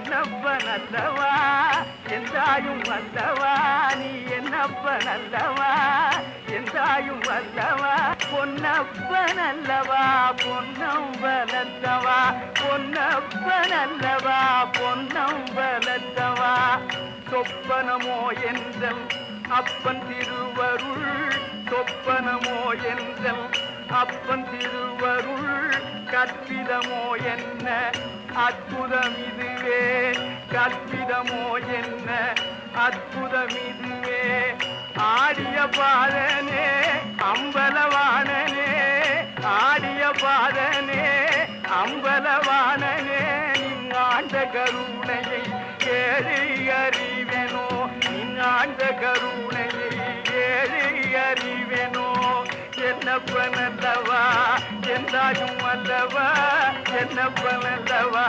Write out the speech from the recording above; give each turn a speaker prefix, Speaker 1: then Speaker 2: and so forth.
Speaker 1: என்னப்பன் அல்லவா எந்தாயும் அல்லவா நீ என்னப்பன் அல்லவா எந்தாயும் அல்லவா பொன்னப்பன் அல்லவா பொன்னம்பலத்தவா பொன்னப்பன் அல்லவா பொன்னம்பலத்தவா சொப்பனமோ என்றல் அப்பன் திருவருள் சொப்பனமோ என்றல் அப்பன் திருவருள் கற்பிதமோ என்ன அற்புதம் இதுவே கற்பிதமோ என்ன அற்புதம் இதுவே ஆடிய பாதனே அம்பலவாணனே ஆடிய பாதனே அம்பலவாணனே நீங்காண்ட கருணையை ஏழை அறிவெனோ நீங்காண்ட கருணையை ஏழை அறிவெனோ என்னப்பன் அல்லவா எந்தாயும் அல்லவா என்னப்பன் அல்லவா